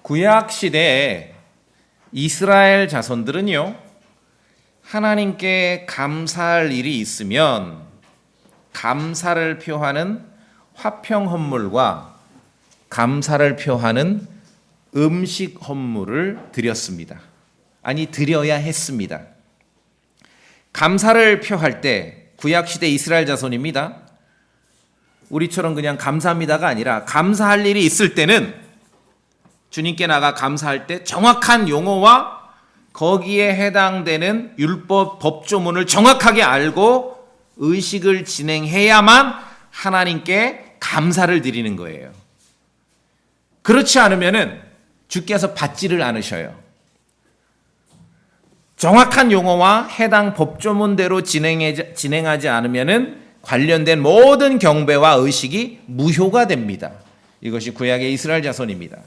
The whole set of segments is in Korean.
구약 시대에 이스라엘 자손들은요, 하나님께 감사할 일이 있으면 감사를 표하는 화평 헌물과 감사를 표하는 음식 헌물을 드렸습니다. 아니, 드려야 했습니다. 감사를 표할 때 구약 시대 이스라엘 자손입니다. 우리처럼 그냥 감사합니다가 아니라 감사할 일이 있을 때는 주님께 나가 감사할 때 정확한 용어와 거기에 해당되는 율법 법조문을 정확하게 알고 의식을 진행해야만 하나님께 감사를 드리는 거예요. 그렇지 않으면은 주께서 받지를 않으셔요. 정확한 용어와 해당 법조문대로 진행하지 않으면은 관련된 모든 경배와 의식이 무효가 됩니다. 이것이 구약의 이스라엘 자손입니다.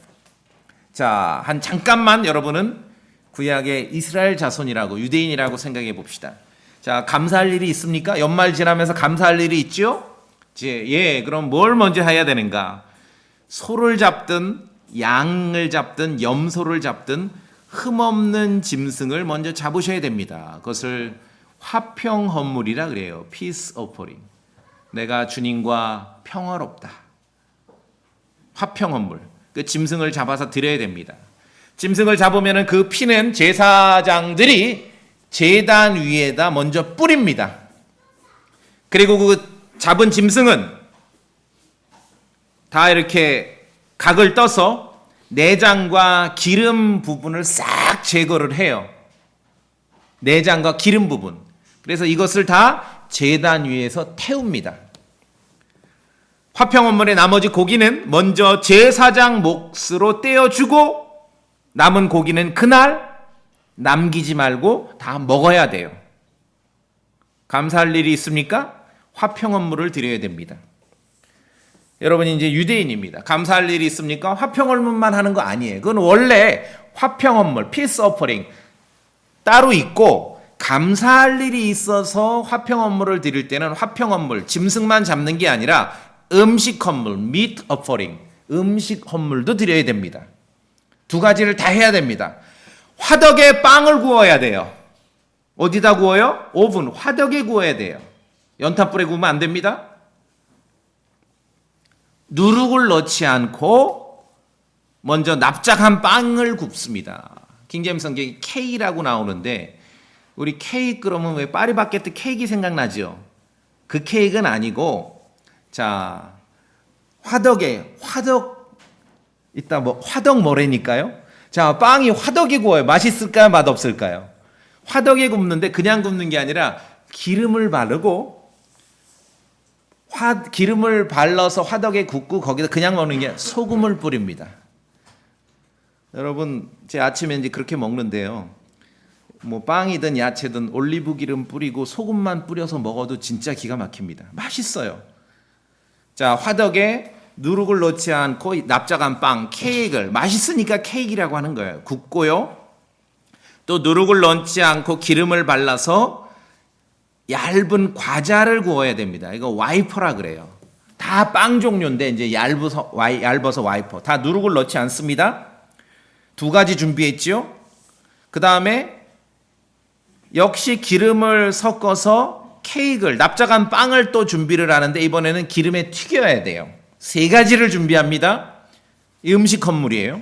자, 잠깐만 여러분은 구약의 이스라엘 자손이라고, 유대인이라고 생각해 봅시다. 자, 감사할 일이 있습니까? 연말 지나면서 감사할 일이 있죠? 그럼 뭘 먼저 해야 되는가? 소를 잡든 양을 잡든 염소를 잡든 흠없는 짐승을 먼저 잡으셔야 됩니다. 그것을 화평 헌물이라 그래요. Peace offering. 내가 주님과 평화롭다. 화평 헌물. 그 짐승을 잡아서 드려야 됩니다. 짐승을 잡으면 그 피는 제사장들이 제단 위에다 먼저 뿌립니다. 그리고 그 잡은 짐승은 다 이렇게 각을 떠서 내장과 기름 부분을 싹 제거를 해요. 내장과 기름 부분. 그래서 이것을 다 제단 위에서 태웁니다. 화평 헌물의 나머지 고기는 먼저 제사장 몫으로 떼어주고 남은 고기는 그날 남기지 말고 다 먹어야 돼요. 감사할 일이 있습니까? 화평 헌물을 드려야 됩니다. 여러분이 이제 유대인입니다. 감사할 일이 있습니까? 화평 헌물만 하는 거 아니에요. 그건 원래 화평 헌물, 피스 오퍼링 따로 있고, 감사할 일이 있어서 화평 헌물을 드릴 때는 화평 헌물, 짐승만 잡는 게 아니라 음식 헌물, meat offering, 음식 헌물도 드려야 됩니다. 두 가지를 다 해야 됩니다. 화덕에 빵을 구워야 돼요. 어디다 구워요? 오븐, 화덕에 구워야 돼요. 연탄불에 구우면 안 됩니다. 누룩을 넣지 않고 먼저 납작한 빵을 굽습니다. 킹제임스 성경에 케이크라고 나오는데, 우리 케이크 그러면 왜 파리바게뜨 케이크 생각나죠? 그 케이크는 아니고, 자, 화덕 이따 화덕 뭐래니까요? 자, 빵이 화덕에 구워요. 맛있을까요? 맛없을까요? 화덕에 굽는데 그냥 굽는 게 아니라 기름을 바르고, 기름을 발라서 화덕에 굽고 거기다 그냥 먹는 게 소금을 뿌립니다. 여러분, 제 아침에 이제 그렇게 먹는데요. 빵이든 야채든 올리브 기름 뿌리고 소금만 뿌려서 먹어도 진짜 기가 막힙니다. 맛있어요. 자, 화덕에 누룩을 넣지 않고 납작한 빵, 케이크를, 맛있으니까 케이크라고 하는 거예요. 굽고요. 또 누룩을 넣지 않고 기름을 발라서 얇은 과자를 구워야 됩니다. 이거 와이퍼라 그래요. 다 빵 종류인데 이제 얇아서 와이퍼. 다 누룩을 넣지 않습니다. 두 가지 준비했죠. 그 다음에 역시 기름을 섞어서 케이크를, 납작한 빵을 또 준비를 하는데 이번에는 기름에 튀겨야 돼요. 세 가지를 준비합니다. 이 음식 헌물이에요.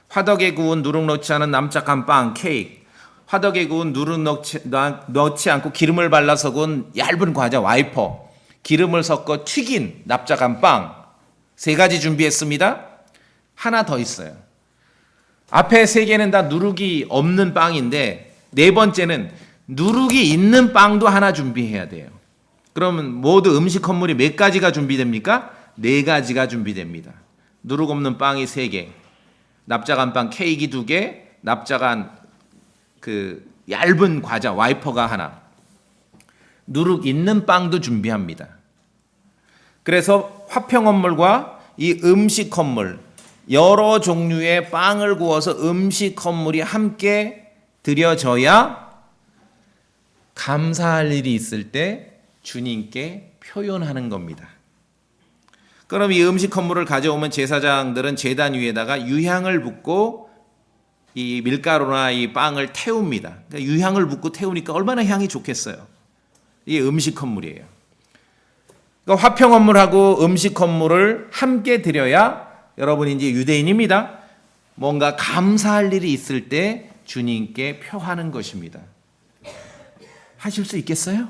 화덕에 구운 누룩 넣지 않은 납작한 빵, 케이크. 화덕에 구운 누룩 넣지 않고 기름을 발라서 구운 얇은 과자, 와이퍼. 기름을 섞어 튀긴 납작한 빵. 세 가지 준비했습니다. 하나 더 있어요. 앞에 세 개는 다 누룩이 없는 빵인데, 네 번째는 누룩이 있는 빵도 하나 준비해야 돼요. 그러면 모두 음식 헌물이 몇 가지가 준비됩니까? 네 가지가 준비됩니다. 누룩 없는 빵이 3개, 납작한 빵 케이크 2개, 납작한 그 얇은 과자 와이퍼가 하나, 누룩 있는 빵도 준비합니다. 그래서 화평 헌물과 이 음식 헌물, 여러 종류의 빵을 구워서 음식 헌물이 함께 드려져야 감사할 일이 있을 때 주님께 표현하는 겁니다. 그럼 이 음식 헌물을 가져오면 제사장들은 제단 위에다가 유향을 붓고 이 밀가루나 이 빵을 태웁니다. 그러니까 유향을 붓고 태우니까 얼마나 향이 좋겠어요. 이게 음식 헌물이에요. 그러니까 화평 헌물하고 음식 헌물을 함께 드려야 여러분이 이제 유대인입니다. 뭔가 감사할 일이 있을 때 주님께 표하는 것입니다. 하실 수 있겠어요?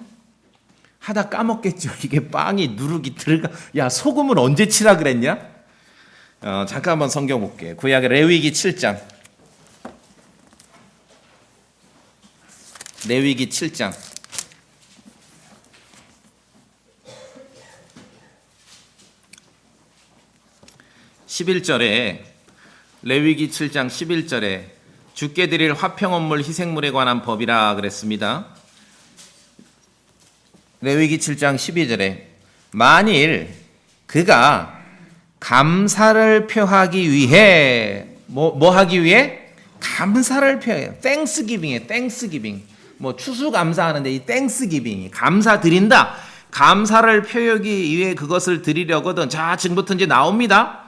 하다 까먹겠죠. 이게 빵이 누룩이 들어가. 야, 소금을 언제 치라 그랬냐? 잠깐 한번 성경 볼게요. 구약의 레위기 7장. 레위기 7장. 11절에 레위기 7장 11절에 주께 드릴 화평헌물 희생물에 관한 법이라 그랬습니다. 레위기 7장 12절에 만일 그가 감사를 표하기 위해 뭐 하기 위해? 감사를 표해요. 땡스기빙이에요. 땡스기빙. 뭐 추수감사하는데 이 땡스기빙이 감사드린다. 감사를 표하기 위해 그것을 드리려거든. 자, 지금부터 이제 나옵니다.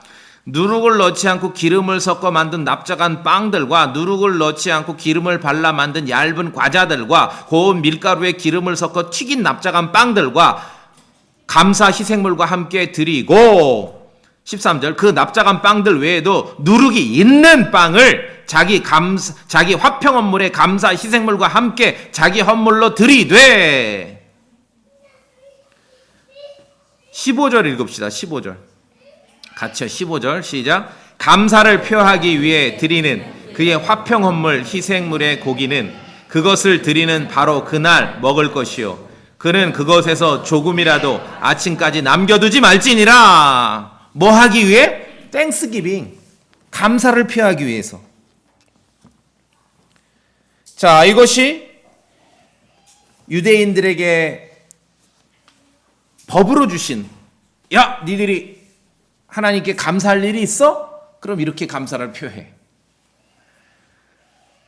누룩을 넣지 않고 기름을 섞어 만든 납작한 빵들과 누룩을 넣지 않고 기름을 발라 만든 얇은 과자들과 고운 밀가루에 기름을 섞어 튀긴 납작한 빵들과 감사 희생물과 함께 드리고 13절 그 납작한 빵들 외에도 누룩이 있는 빵을 자기 화평 헌물의 감사 희생물과 함께 자기 헌물로 드리되 15절 읽읍시다. 15절 같이요. 15절 시작. 감사를 표하기 위해 드리는 그의 화평 헌물 희생물의 고기는 그것을 드리는 바로 그날 먹을 것이요 그는 그것에서 조금이라도 아침까지 남겨두지 말지니라. 뭐 하기 위해? 땡스기빙. 감사를 표하기 위해서. 자, 이것이 유대인들에게 법으로 주신 야, 니들이 하나님께 감사할 일이 있어? 그럼 이렇게 감사를 표해.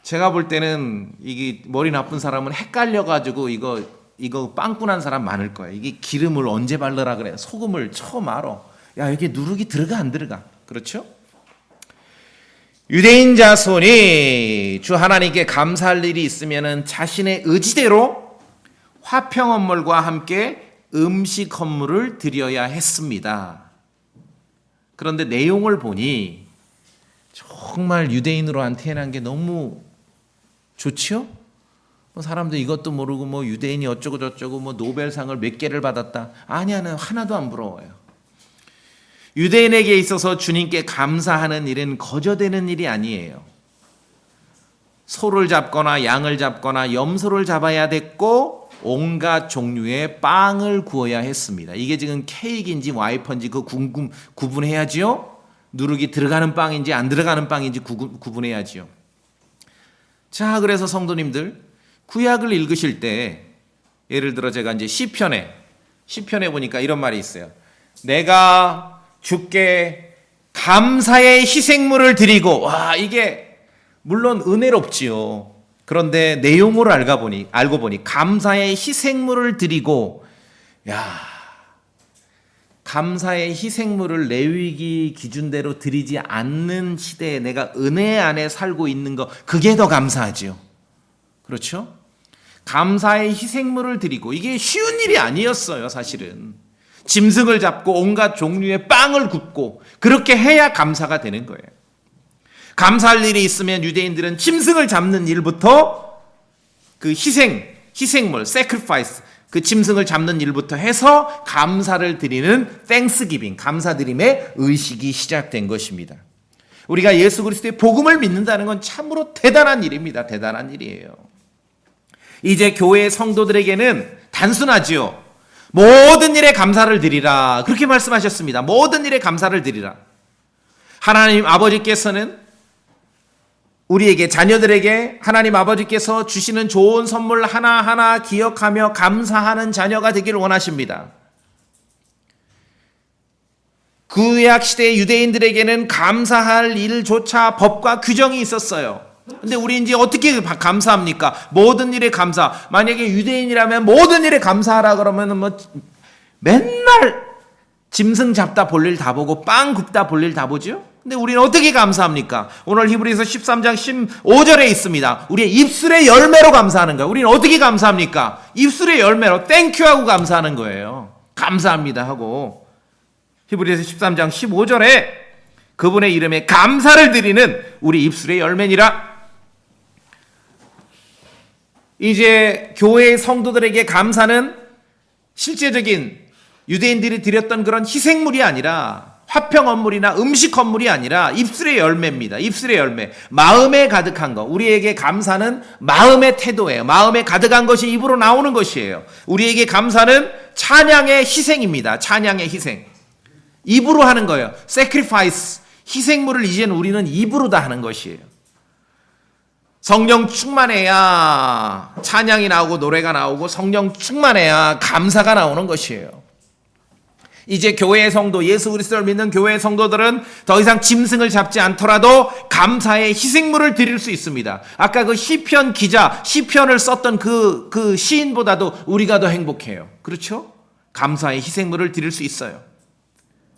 제가 볼 때는 이게 머리 나쁜 사람은 헷갈려가지고 이거 빵꾸난 사람 많을 거예요. 이게 기름을 언제 바르라 그래? 소금을 처음 알아. 야, 이게 누룩이 들어가 안 들어가? 그렇죠? 유대인 자손이 주 하나님께 감사할 일이 있으면은 자신의 의지대로 화평 헌물과 함께 음식 헌물을 드려야 했습니다. 그런데 내용을 보니 정말 유대인으로 한 태어난 게 너무 좋지요? 사람들 이것도 모르고 뭐 유대인이 어쩌고 저쩌고 뭐 노벨상을 몇 개를 받았다. 아니야, 하나도 안 부러워요. 유대인에게 있어서 주님께 감사하는 일은 거저되는 일이 아니에요. 소를 잡거나 양을 잡거나 염소를 잡아야 됐고 온갖 종류의 빵을 구워야 했습니다. 이게 지금 케이크인지 와이퍼인지 그 구분해야지요. 누룩이 들어가는 빵인지 안 들어가는 빵인지 구분해야지요. 자, 그래서 성도님들 구약을 읽으실 때 예를 들어 제가 이제 시편에 보니까 이런 말이 있어요. 내가 주께 감사의 희생물을 드리고, 와, 이게 물론 은혜롭지요. 그런데 내용을 알고 보니 감사의 희생물을 드리고, 야, 감사의 희생물을 레위기 기준대로 드리지 않는 시대에 내가 은혜 안에 살고 있는 거, 그게 더 감사하지요. 그렇죠? 감사의 희생물을 드리고, 이게 쉬운 일이 아니었어요, 사실은. 짐승을 잡고 온갖 종류의 빵을 굽고 그렇게 해야 감사가 되는 거예요. 감사할 일이 있으면 유대인들은 짐승을 잡는 일부터 그 희생물, sacrifice, 그 짐승을 잡는 일부터 해서 감사를 드리는 thanksgiving, 감사드림의 의식이 시작된 것입니다. 우리가 예수 그리스도의 복음을 믿는다는 건 참으로 대단한 일입니다. 대단한 일이에요. 이제 교회 성도들에게는 단순하지요. 모든 일에 감사를 드리라. 그렇게 말씀하셨습니다. 모든 일에 감사를 드리라. 하나님 아버지께서는 우리에게, 자녀들에게 하나님 아버지께서 주시는 좋은 선물 하나하나 기억하며 감사하는 자녀가 되기를 원하십니다. 구약 시대의 유대인들에게는 감사할 일조차 법과 규정이 있었어요. 근데 우리 이제 어떻게 감사합니까? 모든 일에 감사. 만약에 유대인이라면 모든 일에 감사하라 그러면 뭐 맨날 짐승 잡다 볼 일 다 보고 빵 굽다 볼 일 다 보죠? 근데 우리는 어떻게 감사합니까? 오늘 히브리서 13장 15절에 있습니다. 우리의 입술의 열매로 감사하는 거예요. 우리는 어떻게 감사합니까? 입술의 열매로 땡큐하고 감사하는 거예요. 감사합니다 하고. 히브리서 13장 15절에 그분의 이름에 감사를 드리는 우리 입술의 열매니라. 이제 교회의 성도들에게 감사는 실제적인 유대인들이 드렸던 그런 희생물이 아니라 화평 헌물이나 음식 헌물이 아니라 입술의 열매입니다. 입술의 열매. 마음에 가득한 거. 우리에게 감사는 마음의 태도예요. 마음에 가득한 것이 입으로 나오는 것이에요. 우리에게 감사는 찬양의 희생입니다. 찬양의 희생. 입으로 하는 거예요. sacrifice. 희생물을 이제는 우리는 입으로 다 하는 것이에요. 성령 충만해야 찬양이 나오고 노래가 나오고 성령 충만해야 감사가 나오는 것이에요. 이제 교회의 성도, 예수 그리스도를 믿는 교회의 성도들은 더 이상 짐승을 잡지 않더라도 감사의 희생물을 드릴 수 있습니다. 아까 그 시편 기자, 시편을 썼던 그 시인보다도 우리가 더 행복해요. 그렇죠? 감사의 희생물을 드릴 수 있어요.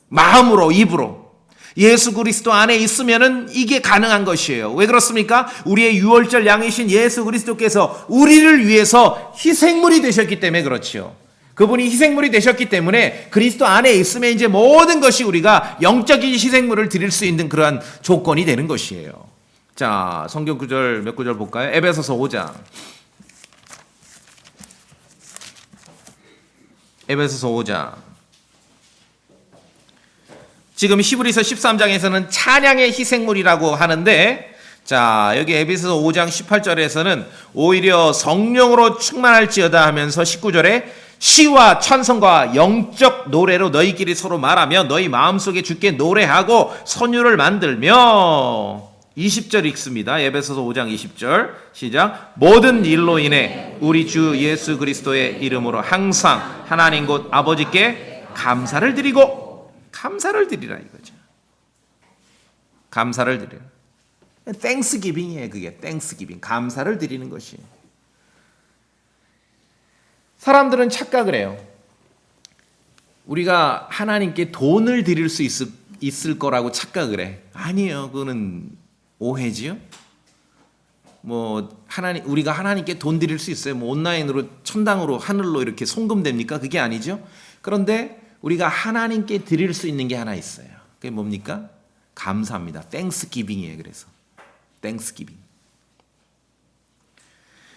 마음으로, 입으로. 예수 그리스도 안에 있으면은 이게 가능한 것이에요. 왜 그렇습니까? 우리의 유월절 양이신 예수 그리스도께서 우리를 위해서 희생물이 되셨기 때문에 그렇지요. 그분이 희생물이 되셨기 때문에 그리스도 안에 있으면 이제 모든 것이 우리가 영적인 희생물을 드릴 수 있는 그러한 조건이 되는 것이에요. 자, 성경 구절 몇 구절 볼까요? 에베소서 5장. 에베소서 5장. 지금 히브리서 13장에서는 찬양의 희생물이라고 하는데, 자, 여기 에베소서 5장 18절에서는 오히려 성령으로 충만할지어다 하면서 19절에 시와 찬송과 영적 노래로 너희끼리 서로 말하며 너희 마음속에 주께 노래하고 선율을 만들며 20절 읽습니다. 에베소서 5장 20절 시작. 모든 일로 인해 우리 주 예수 그리스도의 이름으로 항상 하나님 곧 아버지께 감사를 드리고 감사를 드리라 이거죠. 감사를 드려요. 땡스기빙이에요. 그게 땡스기빙. 감사를 드리는 것이. 사람들은 착각을 해요. 우리가 하나님께 돈을 드릴 수 있을 거라고 착각을 해. 아니에요. 그거는 오해지요. 우리가 하나님께 돈 드릴 수 있어요. 온라인으로 천당으로 하늘로 이렇게 송금됩니까? 그게 아니죠. 그런데 우리가 하나님께 드릴 수 있는 게 하나 있어요. 그게 뭡니까? 감사합니다. 땡스기빙이에요. 그래서 땡스기빙.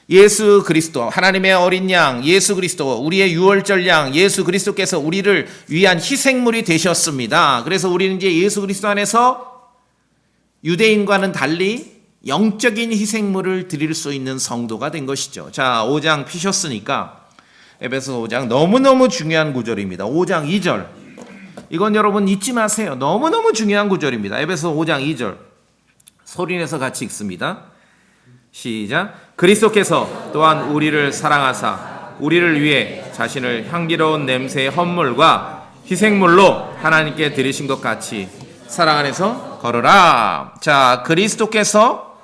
예수 그리스도, 하나님의 어린 양, 예수 그리스도, 우리의 유월절 양, 예수 그리스도께서 우리를 위한 희생물이 되셨습니다. 그래서 우리는 이제 예수 그리스도 안에서 유대인과는 달리 영적인 희생물을 드릴 수 있는 성도가 된 것이죠. 자, 5장 피셨으니까 에베소 5장 너무너무 중요한 구절입니다. 5장 2절. 이건 여러분 잊지 마세요. 너무너무 중요한 구절입니다. 에베소 5장 2절. 소리내서 같이 읽습니다. 시작. 그리스도께서 또한 우리를 사랑하사 우리를 위해 자신을 향기로운 냄새의 헌물과 희생물로 하나님께 드리신 것 같이 사랑 안에서 걸으라. 자, 그리스도께서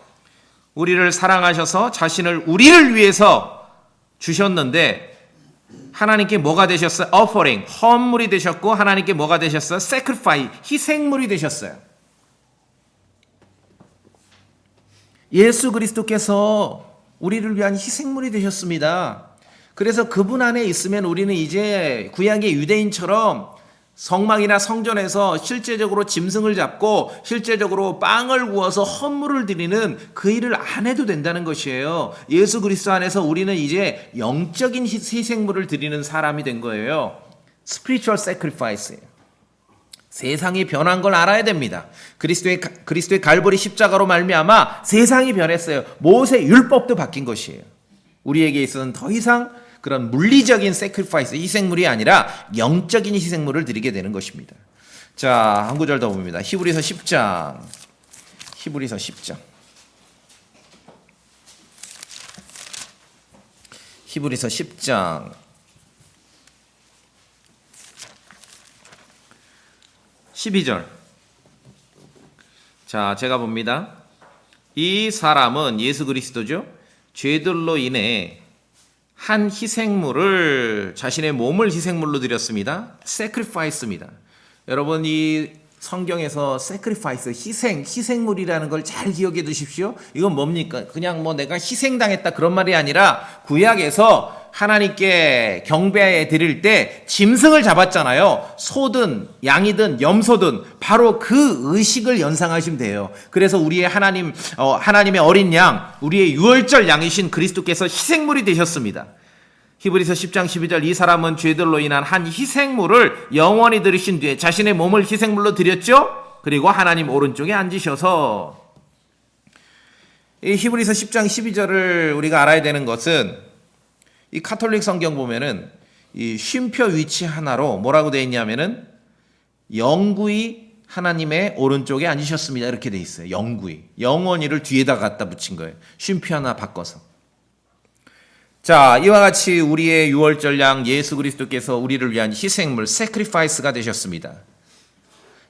우리를 사랑하셔서 자신을 우리를 위해서 주셨는데 하나님께 뭐가 되셨어요? offering, 헌물이 되셨고 하나님께 뭐가 되셨어요? sacrifice, 희생물이 되셨어요. 예수 그리스도께서 우리를 위한 희생물이 되셨습니다. 그래서 그분 안에 있으면 우리는 이제 구약의 유대인처럼 성막이나 성전에서 실제적으로 짐승을 잡고 실제적으로 빵을 구워서 헌물을 드리는 그 일을 안 해도 된다는 것이에요. 예수 그리스도 안에서 우리는 이제 영적인 희생물을 드리는 사람이 된 거예요. spiritual sacrifice예요. 세상이 변한 걸 알아야 됩니다. 그리스도의 갈보리 십자가로 말미암아 세상이 변했어요. 모세 율법도 바뀐 것이에요. 우리에게 있어서는 더 이상 그런 물리적인 sacrifice, 희생물이 아니라 영적인 희생물을 드리게 되는 것입니다. 자, 한 구절 더 봅니다. 히브리서 10장. 히브리서 10장. 히브리서 10장. 12절. 자, 제가 봅니다. 이 사람은 예수 그리스도죠. 죄들로 인해 한 희생물을 자신의 몸을 희생물로 드렸습니다. sacrifice입니다. 여러분 이 성경에서 sacrifice, 희생물이라는 걸 잘 기억해 두십시오. 이건 뭡니까? 그냥 뭐 내가 희생당했다 그런 말이 아니라 구약에서 하나님께 경배해 드릴 때 짐승을 잡았잖아요. 소든 양이든 염소든 바로 그 의식을 연상하시면 돼요. 그래서 우리의 하나님의 어린 양, 우리의 유월절 양이신 그리스도께서 희생물이 되셨습니다. 히브리서 10장 12절 이 사람은 죄들로 인한 한 희생물을 영원히 들으신 뒤에 자신의 몸을 희생물로 드렸죠. 그리고 하나님 오른쪽에 앉으셔서 이 히브리서 10장 12절을 우리가 알아야 되는 것은 이 카톨릭 성경 보면은 이 쉼표 위치 하나로 뭐라고 되어 있냐면은 영구히 하나님의 오른쪽에 앉으셨습니다. 이렇게 되어 있어요. 영구히. 영원히를 뒤에다 갖다 붙인 거예요. 쉼표 하나 바꿔서. 자, 이와 같이 우리의 유월절 양 예수 그리스도께서 우리를 위한 희생물, sacrifice가 되셨습니다.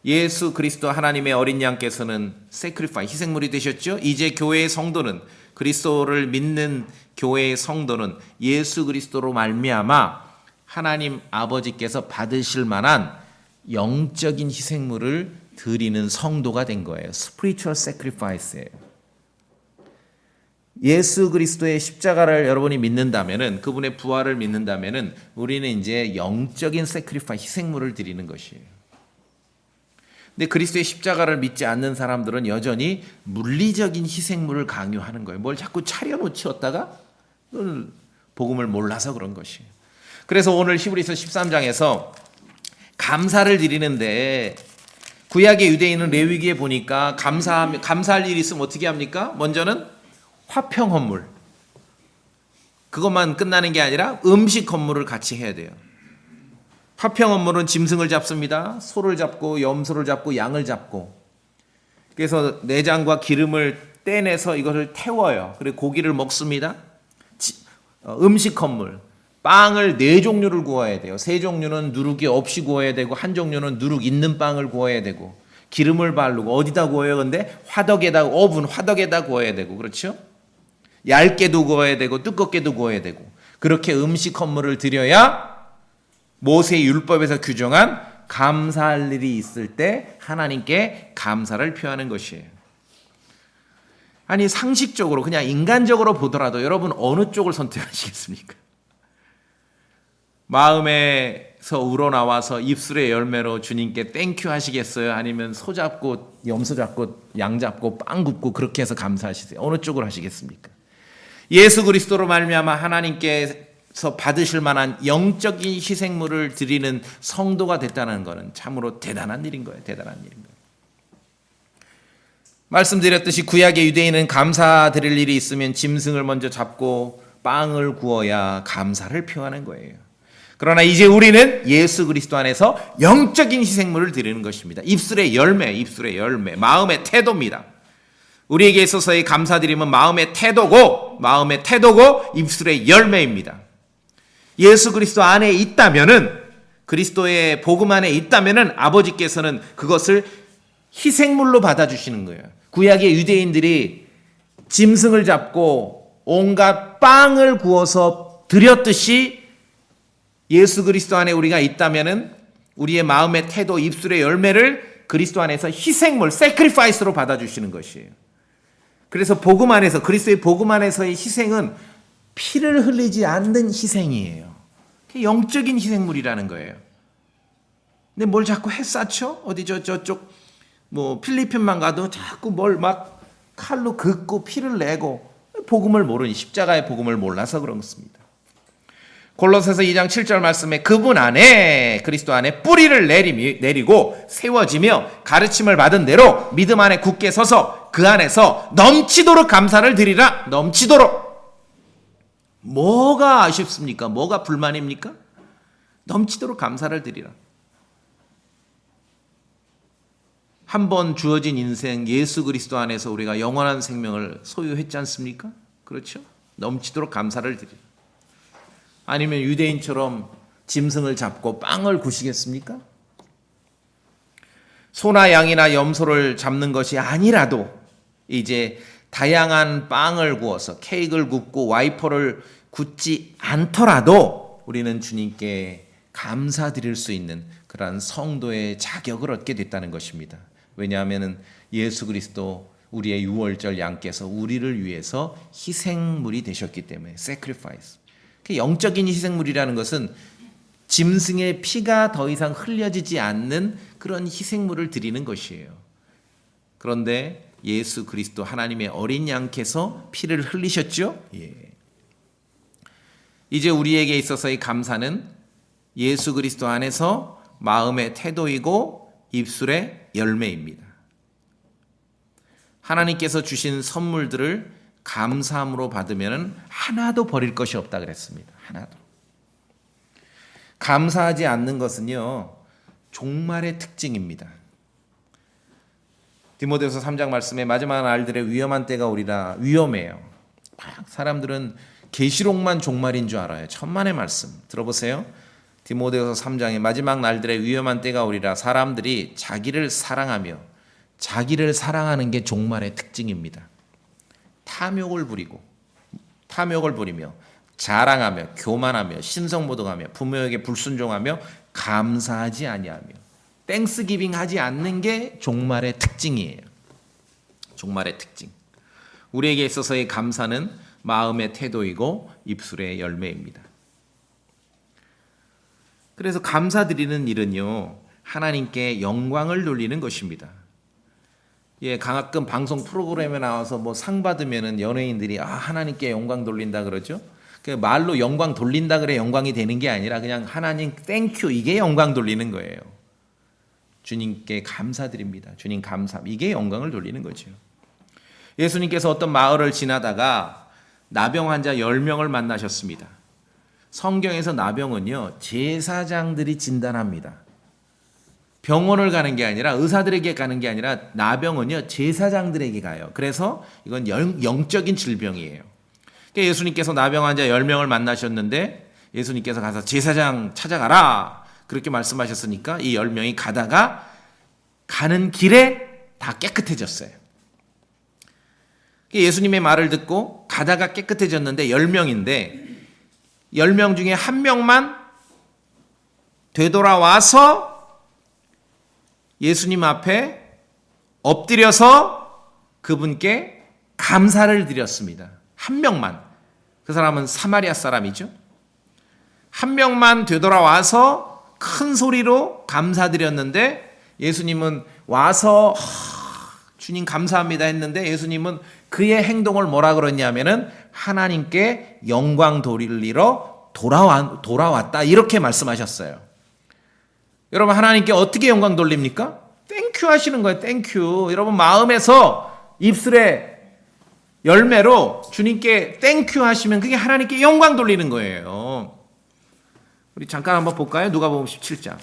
예수 그리스도 하나님의 어린 양께서는 sacrifice, 희생물이 되셨죠? 이제 교회의 성도는, 그리스도를 믿는 교회의 성도는 예수 그리스도로 말미암아 하나님 아버지께서 받으실 만한 영적인 희생물을 드리는 성도가 된 거예요. spiritual sacrifice예요. 예수 그리스도의 십자가를 여러분이 믿는다면은, 그분의 부활을 믿는다면은 우리는 이제 영적인 sacrifice, 희생물을 드리는 것이에요. 근데 그리스도의 십자가를 믿지 않는 사람들은 여전히 물리적인 희생물을 강요하는 거예요. 뭘 자꾸 차려놓치었다가 복음을 몰라서 그런 것이에요. 그래서 오늘 히브리서 13장에서 감사를 드리는데 구약의 유대인은 레위기에 보니까 감사할 일이 있으면 어떻게 합니까? 먼저는 화평 헌물. 그것만 끝나는 게 아니라 음식 헌물을 같이 해야 돼요. 화평 헌물은 짐승을 잡습니다. 소를 잡고 염소를 잡고 양을 잡고. 그래서 내장과 기름을 떼내서 이것을 태워요. 그리고 고기를 먹습니다. 음식 헌물. 빵을 4종류를 구워야 돼요. 3종류는 누룩이 없이 구워야 되고 한 종류는 누룩 있는 빵을 구워야 되고 기름을 바르고 어디다 구워요? 근데 오븐 화덕에다 구워야 되고 그렇죠? 얇게도 구워야 되고 두껍게도 구워야 되고 그렇게 음식 헌물을 드려야 모세의 율법에서 규정한 감사할 일이 있을 때 하나님께 감사를 표하는 것이에요. 아니 상식적으로 그냥 인간적으로 보더라도 여러분 어느 쪽을 선택하시겠습니까? 마음에서 우러나와서 입술의 열매로 주님께 땡큐 하시겠어요? 아니면 소 잡고 염소 잡고 양 잡고 빵 굽고 그렇게 해서 감사하시세요? 어느 쪽으로 하시겠습니까? 예수 그리스도로 말미암아 하나님께서 받으실 만한 영적인 희생물을 드리는 성도가 됐다는 것은 참으로 대단한 일인 거예요. 대단한 일인 거예요. 말씀드렸듯이 구약의 유대인은 감사드릴 일이 있으면 짐승을 먼저 잡고 빵을 구워야 감사를 표하는 거예요. 그러나 이제 우리는 예수 그리스도 안에서 영적인 희생물을 드리는 것입니다. 입술의 열매, 마음의 태도입니다. 우리에게 있어서의 감사드림은 마음의 태도고 입술의 열매입니다. 예수 그리스도 안에 있다면은, 그리스도의 복음 안에 있다면은 아버지께서는 그것을 희생물로 받아주시는 거예요. 구약의 유대인들이 짐승을 잡고 온갖 빵을 구워서 드렸듯이 예수 그리스도 안에 우리가 있다면은 우리의 마음의 태도, 입술의 열매를 그리스도 안에서 희생물, sacrifice로 받아주시는 것이에요. 그래서 복음 안에서, 그리스도의 복음 안에서의 희생은 피를 흘리지 않는 희생이에요. 영적인 희생물이라는 거예요. 근데 뭘 자꾸 해싸쳐? 어디 저쪽 필리핀만 가도 자꾸 뭘 막 칼로 긋고 피를 내고 복음을 모르니, 십자가의 복음을 몰라서 그렇습니다. 골로새서 2장 7절 말씀에 그분 안에, 그리스도 안에 뿌리를 내리고 세워지며 가르침을 받은 대로 믿음 안에 굳게 서서 그 안에서 넘치도록 감사를 드리라. 넘치도록. 뭐가 아쉽습니까? 뭐가 불만입니까? 넘치도록 감사를 드리라. 한 번 주어진 인생 예수 그리스도 안에서 우리가 영원한 생명을 소유했지 않습니까? 그렇죠? 넘치도록 감사를 드리라. 아니면 유대인처럼 짐승을 잡고 빵을 구시겠습니까? 소나 양이나 염소를 잡는 것이 아니라도 이제 다양한 빵을 구워서 케이크를 굽고 와이퍼를 굽지 않더라도 우리는 주님께 감사드릴 수 있는 그러한 성도의 자격을 얻게 됐다는 것입니다. 왜냐하면 예수 그리스도 우리의 유월절 양께서 우리를 위해서 희생물이 되셨기 때문에 sacrifice. 영적인 희생물이라는 것은 짐승의 피가 더 이상 흘려지지 않는 그런 희생물을 드리는 것이에요. 그런데 예수 그리스도 하나님의 어린 양께서 피를 흘리셨죠? 예. 이제 우리에게 있어서의 감사는 예수 그리스도 안에서 마음의 태도이고 입술의 열매입니다. 하나님께서 주신 선물들을 감사함으로 받으면 하나도 버릴 것이 없다 그랬습니다. 하나도. 감사하지 않는 것은요, 종말의 특징입니다. 디모데후서 3장 말씀에 마지막 날들의 위험한 때가 오리라. 위험해요. 사람들은 계시록만 종말인 줄 알아요. 천만의 말씀 들어보세요. 디모데후서 3장에 마지막 날들의 위험한 때가 오리라. 사람들이 자기를 사랑하며, 자기를 사랑하는 게 종말의 특징입니다. 탐욕을 부리며 자랑하며 교만하며 신성모독하며 부모에게 불순종하며 감사하지 아니하며 땡스기빙 하지 않는 게 종말의 특징이에요. 종말의 특징. 우리에게 있어서의 감사는 마음의 태도이고 입술의 열매입니다. 그래서 감사드리는 일은요, 하나님께 영광을 돌리는 것입니다. 예, 가끔 방송 프로그램에 나와서 뭐 상 받으면은 연예인들이 하나님께 영광 돌린다 그러죠. 그 말로 영광 돌린다 그래 영광이 되는 게 아니라 그냥 하나님 땡큐, 이게 영광 돌리는 거예요. 주님께 감사드립니다. 주님 감사. 이게 영광을 돌리는 거죠. 예수님께서 어떤 마을을 지나다가 나병 환자 10명을 만나셨습니다. 성경에서 나병은요, 제사장들이 진단합니다. 병원을 가는 게 아니라, 의사들에게 가는 게 아니라 나병은요, 제사장들에게 가요. 그래서 이건 영적인 질병이에요. 예수님께서 나병 환자 10명을 만나셨는데 예수님께서 가서 제사장 찾아가라 그렇게 말씀하셨으니까 이 10명이 가다가 가는 길에 다 깨끗해졌어요. 예수님의 말을 듣고 가다가 깨끗해졌는데 10명인데 10명 중에 1명만 되돌아와서 예수님 앞에 엎드려서 그분께 감사를 드렸습니다. 1명만. 그 사람은 사마리아 사람이죠. 1명만 되돌아와서 큰 소리로 감사드렸는데 예수님은 와서 주님 감사합니다 했는데 예수님은 그의 행동을 뭐라 그러냐면은 하나님께 영광 돌리러 돌아왔다 이렇게 말씀하셨어요. 여러분, 하나님께 어떻게 영광 돌립니까? 땡큐 하시는 거예요. 땡큐. 여러분, 마음에서 입술에 열매로 주님께 땡큐 하시면 그게 하나님께 영광 돌리는 거예요. 우리 잠깐 한번 볼까요? 누가복음 17장.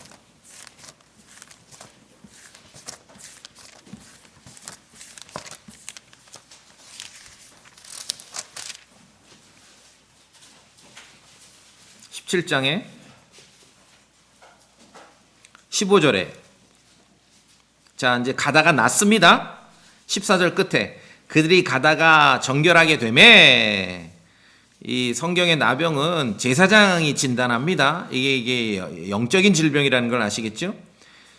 (17장에) 15절에 자, 이제 가다가 났습니다. 14절 끝에 그들이 가다가 정결하게 되매, 이 성경의 나병은 제사장이 진단합니다. 이게 영적인 질병이라는 걸 아시겠죠?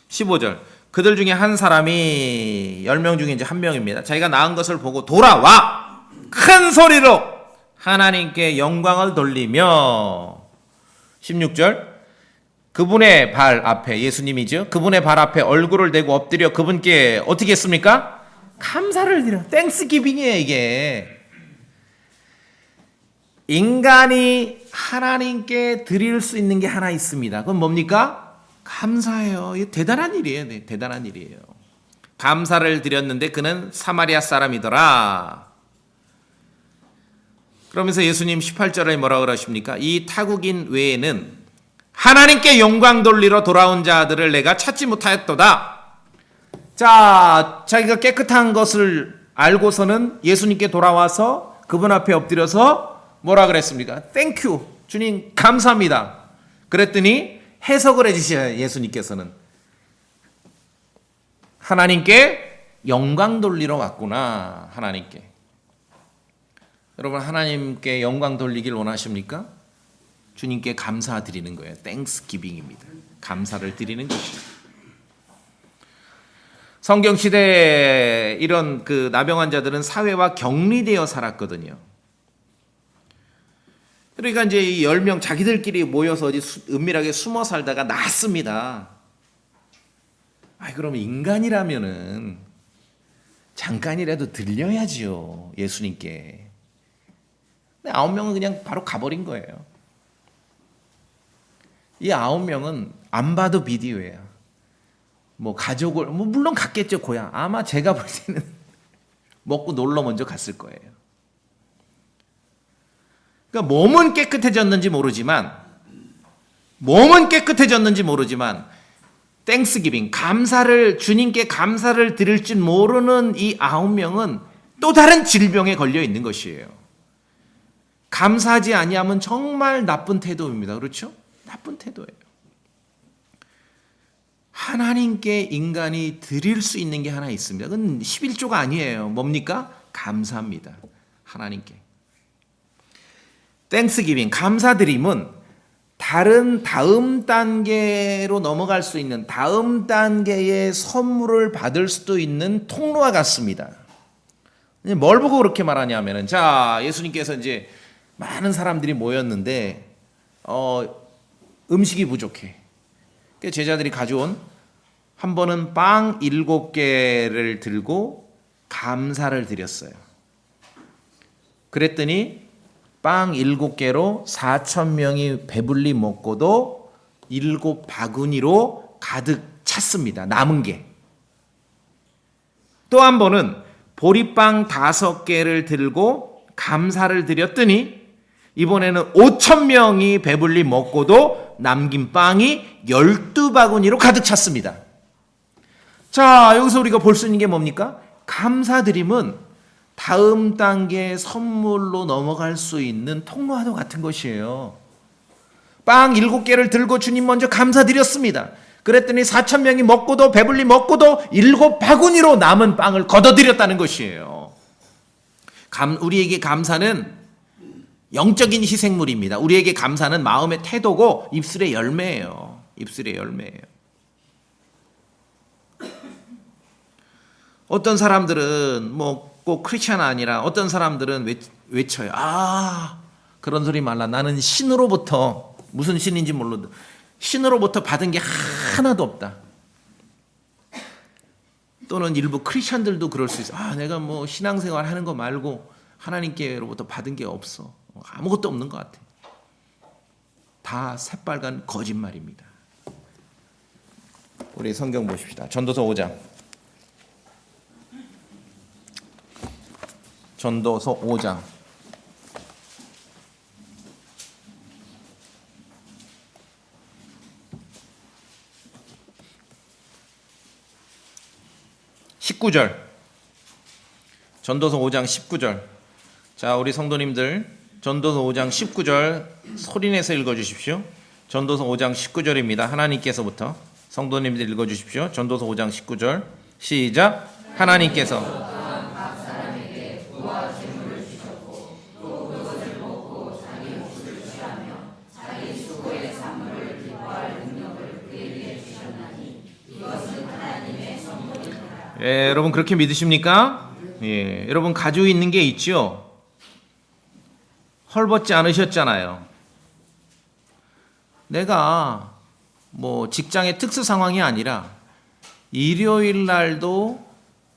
15절 그들 중에 한 사람이 10명 중에 이제 한 명입니다. 자기가 나은 것을 보고 돌아와 큰 소리로 하나님께 영광을 돌리며, 16절 그분의 발 앞에, 예수님이죠, 그분의 발 앞에 얼굴을 대고 엎드려 그분께 어떻게 했습니까? 감사를 드려. 땡스기빙이에요. 이게 인간이 하나님께 드릴 수 있는 게 하나 있습니다. 그건 뭡니까? 감사해요. 이게 대단한 일이에요. 네, 대단한 일이에요. 감사를 드렸는데 그는 사마리아 사람이더라. 그러면서 예수님 18절에 뭐라 그러십니까? 이 타국인 외에는 하나님께 영광 돌리러 돌아온 자들을 내가 찾지 못하였도다. 자, 자기가 깨끗한 것을 알고서는 예수님께 돌아와서 그분 앞에 엎드려서 뭐라 그랬습니까? 땡큐, 주님 감사합니다. 그랬더니 해석을 해주셔요. 예수님께서는 하나님께 영광 돌리러 왔구나. 하나님께. 여러분, 하나님께 영광 돌리길 원하십니까? 주님께 감사드리는 거예요. 땡스기빙입니다. 감사를 드리는 것이죠. 성경 시대에 이런 그 나병 환자들은 사회와 격리되어 살았거든요. 그러니까 이제 이 10명 자기들끼리 모여서 어디 은밀하게 숨어 살다가 낫습니다. 그럼 인간이라면은 잠깐이라도 들려야지요, 예수님께. 근데 9명은 그냥 바로 가버린 거예요. 이 9명은 안 봐도 비디오예요. 뭐 가족을 물론 갔겠죠, 고향. 아마 제가 볼 때는 먹고 놀러 먼저 갔을 거예요. 그러니까 몸은 깨끗해졌는지 모르지만 땡스기빙, 주님께 감사를 드릴 줄 모르는 이 9명은 또 다른 질병에 걸려 있는 것이에요. 감사하지 아니하면 정말 나쁜 태도입니다. 그렇죠? 나쁜 태도예요. 하나님께 인간이 드릴 수 있는 게 하나 있습니다. 그건 11조가 아니에요. 뭡니까? 감사합니다. 하나님께. 땡스기빙, 감사드림은 다음 단계로 넘어갈 수 있는, 다음 단계의 선물을 받을 수도 있는 통로와 같습니다. 뭘 보고 그렇게 말하냐면은, 자, 예수님께서 이제 많은 사람들이 모였는데, 음식이 부족해. 제자들이 가져온 한 번은 빵 7개를 들고 감사를 드렸어요. 그랬더니 빵 7개로 4,000명이 배불리 먹고도 7바구니로 가득 찼습니다. 남은 게. 또 한 번은 보리빵 5개를 들고 감사를 드렸더니 이번에는 5,000명이 배불리 먹고도 남긴 빵이 12바구니로 가득 찼습니다. 자, 여기서 우리가 볼 수 있는 게 뭡니까? 감사드림은 다음 단계의 선물로 넘어갈 수 있는 통로와도 같은 것이에요. 빵 7개를 들고 주님 먼저 감사드렸습니다. 그랬더니 4,000명이 먹고도 배불리 먹고도 7바구니로 남은 빵을 거둬들였다는 것이에요. 우리에게 감사는 영적인 희생물입니다. 우리에게 감사는 마음의 태도고 입술의 열매예요. 입술의 열매예요. 어떤 사람들은 꼭 크리스찬 아니라 어떤 사람들은 외쳐요. 그런 소리 말라. 나는 신으로부터, 무슨 신인지 몰라도 신으로부터 받은 게 하나도 없다. 또는 일부 크리스찬들도 그럴 수 있어. 내가 신앙생활 하는 거 말고 하나님께로부터 받은 게 없어. 아무것도 없는 것 같아. 다 새빨간 거짓말입니다. 우리 성경 보십시다. 전도서 5장. 전도서 5장. 전도서 5장 19절. 자, 우리 성도님들 전도서 5장 19절 소리내서 읽어주십시오. 전도서 5장 19절입니다. 하나님께서부터 성도님들 읽어주십시오. 전도서 5장 19절 시작. 하나님께서 여러분 그렇게 믿으십니까? 여러분 가지고 있는 게 있죠? 헐벗지 않으셨잖아요. 내가 직장의 특수 상황이 아니라 일요일 날도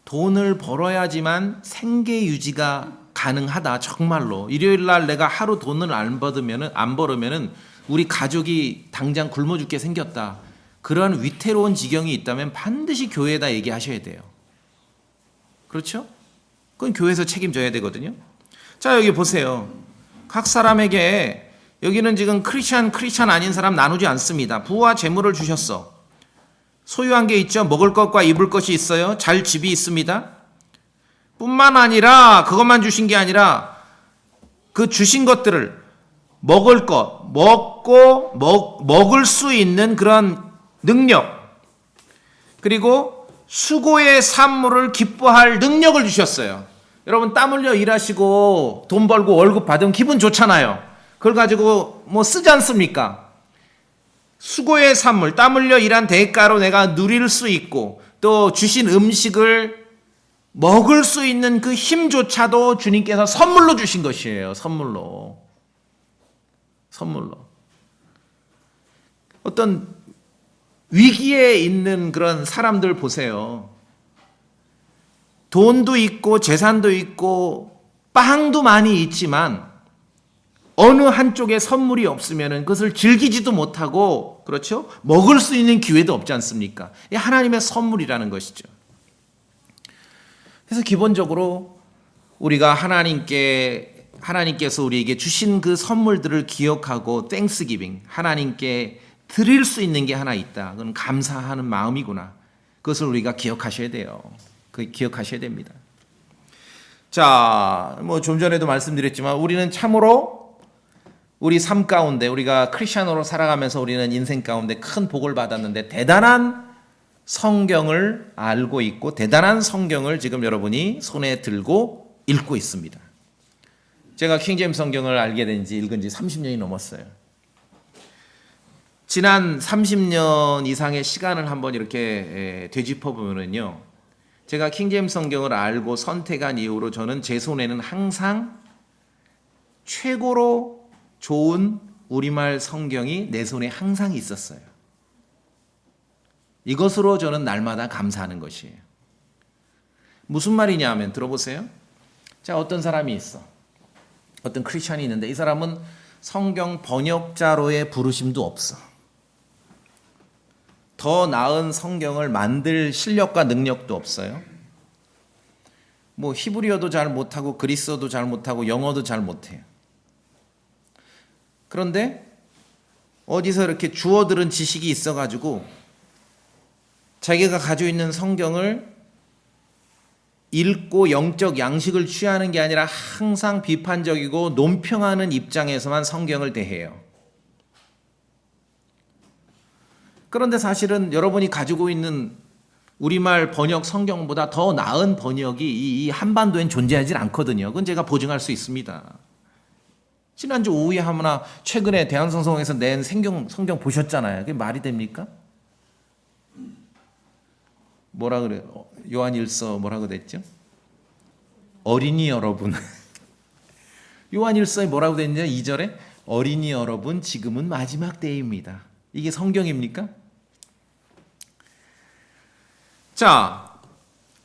돈을 벌어야지만 생계 유지가 가능하다. 정말로 일요일 날 내가 하루 돈을 안 벌으면은 우리 가족이 당장 굶어 죽게 생겼다. 그러한 위태로운 지경이 있다면 반드시 교회에다 얘기하셔야 돼요. 그렇죠? 그건 교회에서 책임져야 되거든요. 자, 여기 보세요. 각 사람에게 여기는 지금 크리스찬 아닌 사람 나누지 않습니다. 부와 재물을 주셨어. 소유한 게 있죠. 먹을 것과 입을 것이 있어요. 잘 집이 있습니다. 뿐만 아니라 그것만 주신 게 아니라 그 주신 것들을 먹을 것, 먹을 수 있는 그런 능력, 그리고 수고의 산물을 기뻐할 능력을 주셨어요. 여러분 땀 흘려 일하시고 돈 벌고 월급 받으면 기분 좋잖아요. 그걸 가지고 뭐 쓰지 않습니까? 수고의 산물, 땀 흘려 일한 대가로 내가 누릴 수 있고 또 주신 음식을 먹을 수 있는 그 힘조차도 주님께서 선물로 주신 것이에요. 선물로. 어떤 위기에 있는 그런 사람들 보세요. 돈도 있고 재산도 있고 빵도 많이 있지만 어느 한쪽에 선물이 없으면 그것을 즐기지도 못하고, 그렇죠? 먹을 수 있는 기회도 없지 않습니까? 이 하나님의 선물이라는 것이죠. 그래서 기본적으로 우리가 하나님께서 우리에게 주신 그 선물들을 기억하고 땡스기빙, 하나님께 드릴 수 있는 게 하나 있다. 그건 감사하는 마음이구나. 그것을 우리가 기억하셔야 돼요. 기억하셔야 됩니다. 자, 뭐 좀 전에도 말씀드렸지만 우리는 참으로 우리 삶 가운데, 우리가 크리스천으로 살아가면서 우리는 인생 가운데 큰 복을 받았는데 대단한 성경을 알고 있고 대단한 성경을 지금 여러분이 손에 들고 읽고 있습니다. 제가 킹제임스 성경을 알게 된 지 읽은 지 30년이 넘었어요. 지난 30년 이상의 시간을 한번 이렇게 되짚어 보면요, 제가 킹제임스 성경을 알고 선택한 이후로 저는 제 손에는 항상 최고로 좋은 우리말 성경이 내 손에 항상 있었어요. 이것으로 저는 날마다 감사하는 것이에요. 무슨 말이냐 하면 들어보세요. 자, 어떤 사람이 있어. 어떤 크리스천이 있는데 이 사람은 성경 번역자로의 부르심도 없어. 더 나은 성경을 만들 실력과 능력도 없어요. 뭐 히브리어도 잘 못하고 그리스어도 잘 못하고 영어도 잘 못해요. 그런데 어디서 이렇게 주워들은 지식이 있어가지고 자기가 가지고 있는 성경을 읽고 영적 양식을 취하는 게 아니라 항상 비판적이고 논평하는 입장에서만 성경을 대해요. 그런데 사실은 여러분이 가지고 있는 우리말 번역 성경보다 더 나은 번역이 이 한반도엔 존재하지 않거든요. 그건 제가 보증할 수 있습니다. 지난주 오후에 하나 최근에 대한성서공에서 낸 성경 보셨잖아요. 그게 말이 됩니까? 뭐라 그래요? 요한일서 뭐라고 됐죠? 어린이 여러분. 요한일서에 뭐라고 됐냐? 2절에 어린이 여러분 지금은 마지막 때입니다. 이게 성경입니까? 자,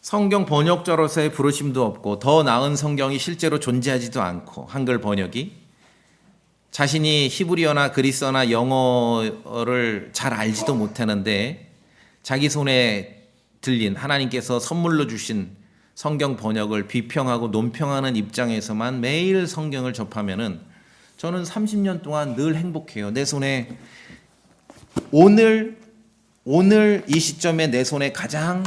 성경 번역자로서의 부르심도 없고 더 나은 성경이 실제로 존재하지도 않고 한글 번역이 자신이 히브리어나 그리스어나 영어를 잘 알지도 못하는데 자기 손에 들린 하나님께서 선물로 주신 성경 번역을 비평하고 논평하는 입장에서만 매일 성경을 접하면은 저는 30년 동안 늘 행복해요. 내 손에 오늘 이 시점에 내 손에 가장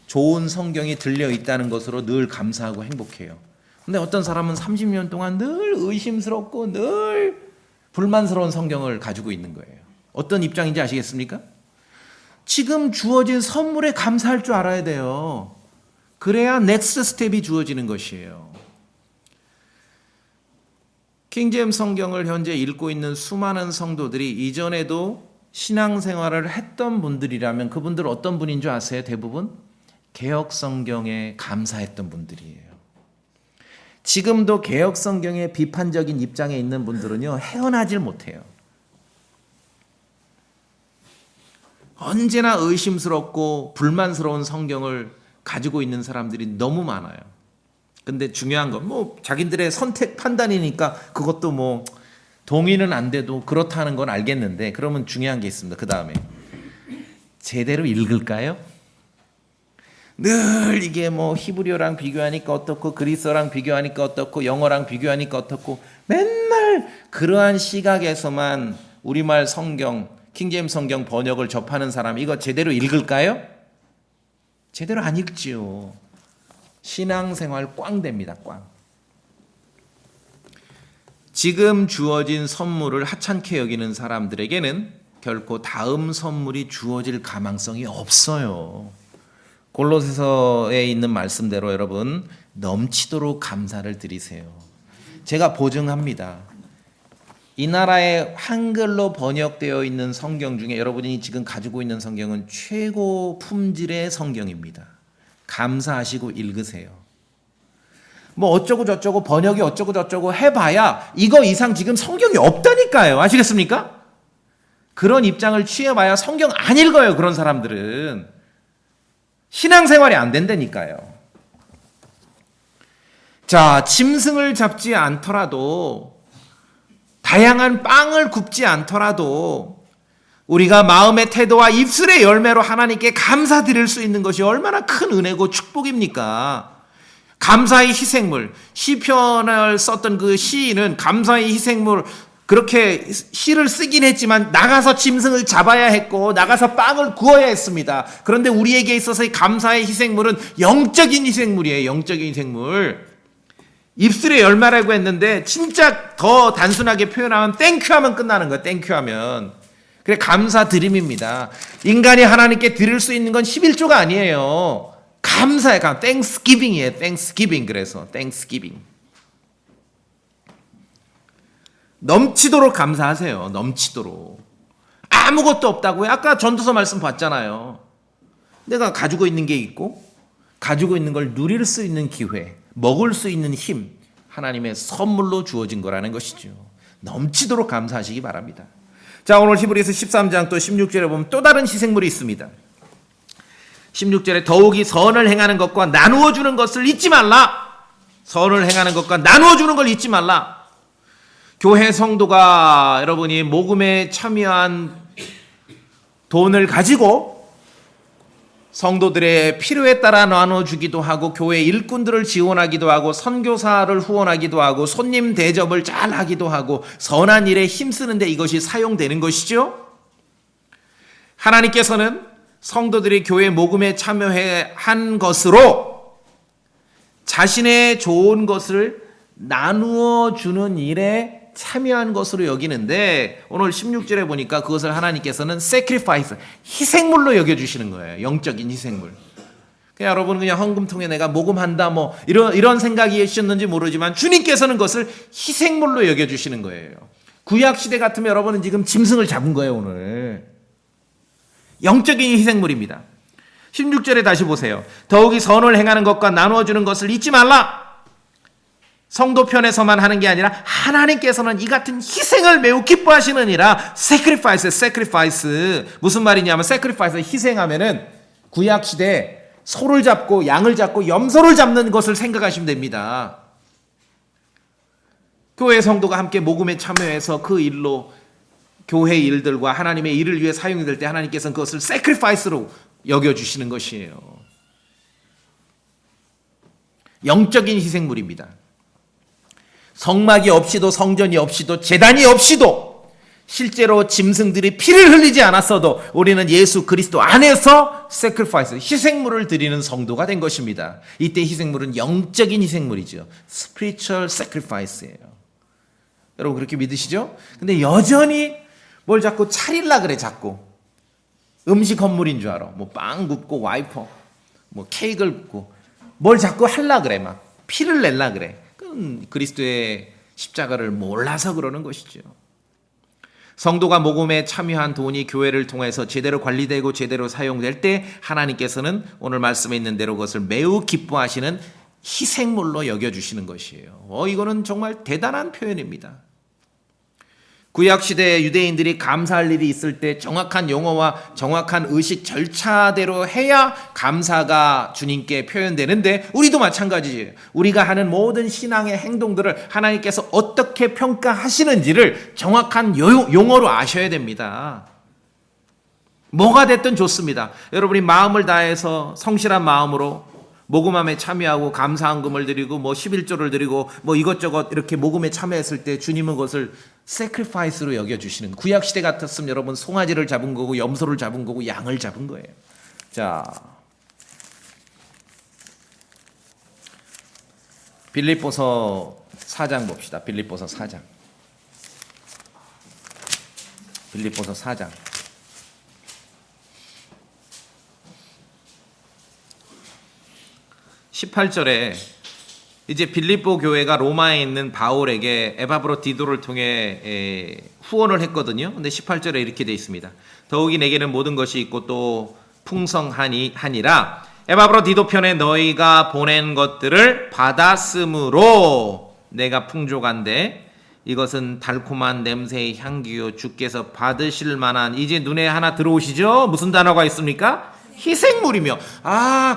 좋은 성경이 들려 있다는 것으로 늘 감사하고 행복해요. 근데 어떤 사람은 30년 동안 늘 의심스럽고 늘 불만스러운 성경을 가지고 있는 거예요. 어떤 입장인지 아시겠습니까? 지금 주어진 선물에 감사할 줄 알아야 돼요. 그래야 넥스트 스텝이 주어지는 것이에요. 킹제임스 성경을 현재 읽고 있는 수많은 성도들이 이전에도 신앙생활을 했던 분들이라면 그분들 어떤 분인 줄 아세요? 대부분 개역 성경에 감사했던 분들이에요. 지금도 개역 성경의 비판적인 입장에 있는 분들은요, 헤어나질 못해요. 언제나 의심스럽고 불만스러운 성경을 가지고 있는 사람들이 너무 많아요. 근데 중요한 건 뭐 자기들의 선택 판단이니까 그것도 뭐 동의는 안 돼도 그렇다는 건 알겠는데, 그러면 중요한 게 있습니다. 그 다음에 제대로 읽을까요? 늘 이게 뭐 히브리어랑 비교하니까 어떻고 그리스어랑 비교하니까 어떻고 영어랑 비교하니까 어떻고 맨날 그러한 시각에서만 우리말 성경, 킹제임스 성경 번역을 접하는 사람 이거 제대로 읽을까요? 제대로 안 읽지요. 신앙생활 꽝 됩니다. 꽝. 지금 주어진 선물을 하찮게 여기는 사람들에게는 결코 다음 선물이 주어질 가망성이 없어요. 골로새서에 있는 말씀대로 여러분 넘치도록 감사를 드리세요. 제가 보증합니다. 이 나라에 한글로 번역되어 있는 성경 중에 여러분이 지금 가지고 있는 성경은 최고 품질의 성경입니다. 감사하시고 읽으세요. 뭐 어쩌고 저쩌고 번역이 어쩌고 저쩌고 해봐야 이거 이상 지금 성경이 없다니까요. 아시겠습니까? 그런 입장을 취해봐야 성경 안 읽어요. 그런 사람들은. 신앙생활이 안 된다니까요. 자, 짐승을 잡지 않더라도, 다양한 빵을 굽지 않더라도 우리가 마음의 태도와 입술의 열매로 하나님께 감사드릴 수 있는 것이 얼마나 큰 은혜고 축복입니까? 감사의 희생물, 시편을 썼던 그 시인은 감사의 희생물, 그렇게 시를 쓰긴 했지만 나가서 짐승을 잡아야 했고 나가서 빵을 구워야 했습니다. 그런데 우리에게 있어서의 감사의 희생물은 영적인 희생물이에요. 영적인 희생물. 입술의 열매라고 했는데 진짜 더 단순하게 표현하면 땡큐 하면 끝나는 거예요. 땡큐 하면. 그래, 감사드림입니다. 인간이 하나님께 드릴 수 있는 건 11조가 아니에요. 감사예요. 땡스기빙이에요. 땡스기빙. 그래서 땡스기빙. 넘치도록 감사하세요. 넘치도록. 아무것도 없다고요? 아까 전도서 말씀 봤잖아요. 내가 가지고 있는 게 있고 가지고 있는 걸 누릴 수 있는 기회, 먹을 수 있는 힘, 하나님의 선물로 주어진 거라는 것이죠. 넘치도록 감사하시기 바랍니다. 자, 오늘 히브리서 13장 또 16절에 보면 또 다른 희생물이 있습니다. 16절에 더욱이 선을 행하는 것과 나누어 주는 것을 잊지 말라. 선을 행하는 것과 나누어 주는 걸 잊지 말라. 교회 성도가 여러분이 모금에 참여한 돈을 가지고 성도들의 필요에 따라 나눠주기도 하고 교회 일꾼들을 지원하기도 하고 선교사를 후원하기도 하고 손님 대접을 잘 하기도 하고 선한 일에 힘쓰는데 이것이 사용되는 것이죠. 하나님께서는 성도들이 교회 모금에 참여한 것으로 자신의 좋은 것을 나누어 주는 일에 참여한 것으로 여기는데 오늘 16절에 보니까 그것을 하나님께서는 sacrifice, 희생물로 여겨주시는 거예요. 영적인 희생물. 그냥 여러분 그냥 헌금통에 내가 모금한다 뭐 이런 생각이 있었는지 모르지만 주님께서는 그것을 희생물로 여겨주시는 거예요. 구약시대 같으면 여러분은 지금 짐승을 잡은 거예요. 오늘. 영적인 희생물입니다. 16절에 다시 보세요. 더욱이 선을 행하는 것과 나누어주는 것을 잊지 말라. 성도 편에서만 하는 게 아니라 하나님께서는 이 같은 희생을 매우 기뻐하시느니라. sacrifice. 무슨 말이냐면 sacrifice, 희생하면은 구약 시대에 소를 잡고 양을 잡고 염소를 잡는 것을 생각하시면 됩니다. 교회 성도가 함께 모금에 참여해서 그 일로 교회 일들과 하나님의 일을 위해 사용이 될 때 하나님께서는 그것을 sacrifice로 여겨주시는 것이에요. 영적인 희생물입니다. 성막이 없이도 성전이 없이도 제단이 없이도 실제로 짐승들이 피를 흘리지 않았어도 우리는 예수 그리스도 안에서 sacrifice, 희생물을 드리는 성도가 된 것입니다. 이때 희생물은 영적인 희생물이죠. spiritual sacrifice예요. 여러분 그렇게 믿으시죠? 근데 여전히 뭘 자꾸 차릴라 그래. 자꾸 음식 선물인 줄 알아. 뭐 빵 굽고 와이퍼 뭐 케이크를 굽고 뭘 자꾸 할라 그래. 막 피를 낼라 그래. 그리스도의 십자가를 몰라서 그러는 것이죠. 성도가 모금에 참여한 돈이 교회를 통해서 제대로 관리되고 제대로 사용될 때 하나님께서는 오늘 말씀에 있는 대로 그것을 매우 기뻐하시는 희생물로 여겨주시는 것이에요. 이거는 정말 대단한 표현입니다. 구약시대의 유대인들이 감사할 일이 있을 때 정확한 용어와 정확한 의식 절차대로 해야 감사가 주님께 표현되는데 우리도 마찬가지예요. 우리가 하는 모든 신앙의 행동들을 하나님께서 어떻게 평가하시는지를 정확한 용어로 아셔야 됩니다. 뭐가 됐든 좋습니다. 여러분이 마음을 다해서 성실한 마음으로 모금함에 참여하고 감사헌금을 드리고 뭐 11조를 드리고 뭐 이것저것 이렇게 모금에 참여했을 때 주님은 그것을 sacrifice로 여겨주시는, 구약시대 같았으면 여러분 송아지를 잡은 거고 염소를 잡은 거고 양을 잡은 거예요. 자, 빌립보서 4장 봅시다. 빌립보서 4장. 18절에 이제 빌립보 교회가 로마에 있는 바울에게 에바브로디도를 통해 후원을 했거든요. 근데 18절에 이렇게 되어 있습니다. 더욱이 내게는 모든 것이 있고 또 풍성하니라. 에바브로디도 편에 너희가 보낸 것들을 받았으므로 내가 풍족한데 이것은 달콤한 냄새의 향기요 주께서 받으실 만한, 이제 눈에 하나 들어오시죠? 무슨 단어가 있습니까? 희생물이며.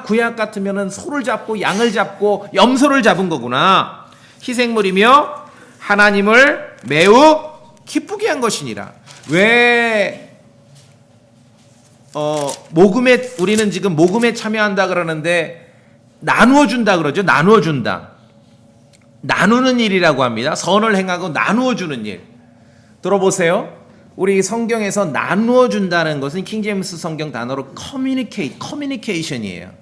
구약 같으면은 소를 잡고 양을 잡고 염소를 잡은 거구나. 희생물이며 하나님을 매우 기쁘게 한 것이니라. 왜 모금에, 우리는 지금 모금에 참여한다 그러는데 나누어 준다 그러죠. 나누어 준다. 나누는 일이라고 합니다. 선을 행하고 나누어 주는 일. 들어보세요. 우리 성경에서 나누어 준다는 것은 킹제임스 성경 단어로 커뮤니케이션이에요.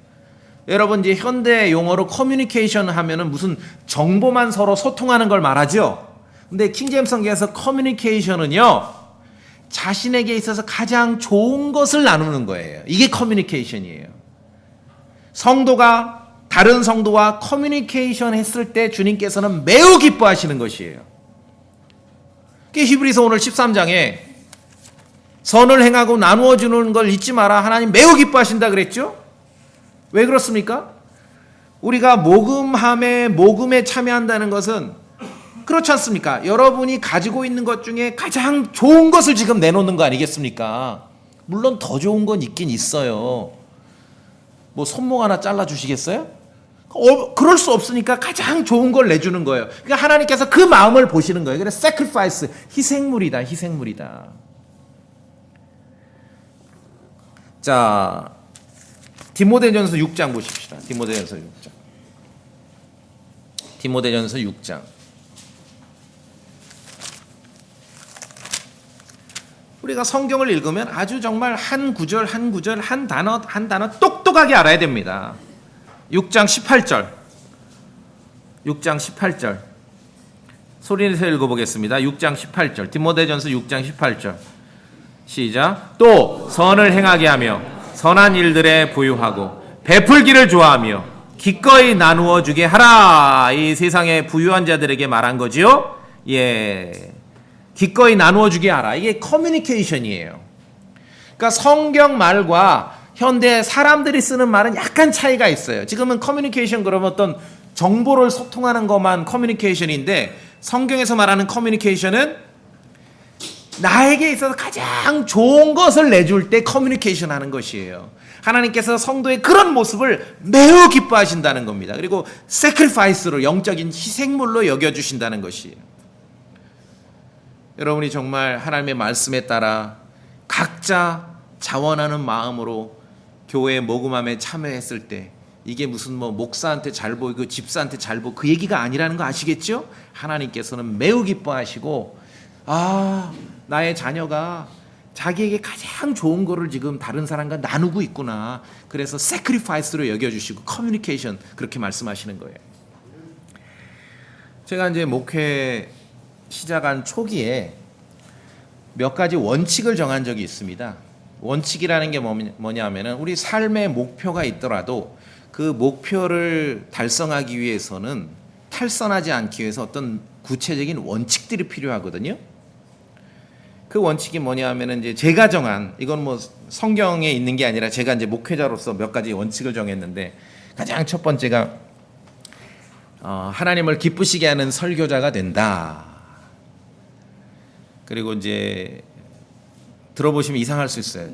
여러분 이제 현대 용어로 커뮤니케이션 하면은 무슨 정보만 서로 소통하는 걸 말하죠. 근데 킹제임스 성경에서 커뮤니케이션은요, 자신에게 있어서 가장 좋은 것을 나누는 거예요. 이게 커뮤니케이션이에요. 성도가 다른 성도와 커뮤니케이션 했을 때 주님께서는 매우 기뻐하시는 것이에요. 히브리서 오늘 13장에 선을 행하고 나누어 주는 걸 잊지 마라. 하나님 매우 기뻐하신다 그랬죠? 왜 그렇습니까? 우리가 모금에 참여한다는 것은 그렇지 않습니까? 여러분이 가지고 있는 것 중에 가장 좋은 것을 지금 내놓는 거 아니겠습니까? 물론 더 좋은 건 있긴 있어요. 뭐 손목 하나 잘라 주시겠어요? 그럴 수 없으니까 가장 좋은 걸 내주는 거예요. 그러니까 하나님께서 그 마음을 보시는 거예요. 그래서 sacrifice, 희생물이다. 자, 디모데전서 6장 보십시다. 디모데전서 6장. 우리가 성경을 읽으면 아주 정말 한 구절 한 단어 똑똑하게 알아야 됩니다. 6장 18절 소리내서 읽어보겠습니다. 6장 18절 디모데전서 6장 18절 시작. 또 선을 행하게 하며 선한 일들에 부유하고 베풀기를 좋아하며 기꺼이 나누어 주게 하라. 이 세상의 부유한 자들에게 말한 거지요. 예, 기꺼이 나누어 주게 하라. 이게 커뮤니케이션이에요. 그러니까 성경 말과 현대 사람들이 쓰는 말은 약간 차이가 있어요. 지금은 커뮤니케이션 그러면 어떤 정보를 소통하는 것만 커뮤니케이션인데, 성경에서 말하는 커뮤니케이션은 나에게 있어서 가장 좋은 것을 내줄 때 커뮤니케이션 하는 것이에요. 하나님께서 성도의 그런 모습을 매우 기뻐하신다는 겁니다. 그리고 sacrifice로, 영적인 희생물로 여겨주신다는 것이에요. 여러분이 정말 하나님의 말씀에 따라 각자 자원하는 마음으로 교회 모금함에 참여했을 때 이게 무슨 뭐 목사한테 잘 보이고 집사한테 잘 보이고 그 얘기가 아니라는 거 아시겠죠? 하나님께서는 매우 기뻐하시고, 나의 자녀가 자기에게 가장 좋은 거를 지금 다른 사람과 나누고 있구나. 그래서 sacrifice로 여겨주시고 커뮤니케이션, 그렇게 말씀하시는 거예요. 제가 이제 목회 시작한 초기에 몇 가지 원칙을 정한 적이 있습니다. 원칙이라는 게 뭐냐면은 우리 삶의 목표가 있더라도 그 목표를 달성하기 위해서는 탈선하지 않기 위해서 어떤 구체적인 원칙들이 필요하거든요. 그 원칙이 뭐냐면은 이제 제가 정한, 이건 뭐 성경에 있는 게 아니라 제가 이제 목회자로서 몇 가지 원칙을 정했는데, 가장 첫 번째가 하나님을 기쁘시게 하는 설교자가 된다. 그리고 이제 들어보시면 이상할 수 있어요.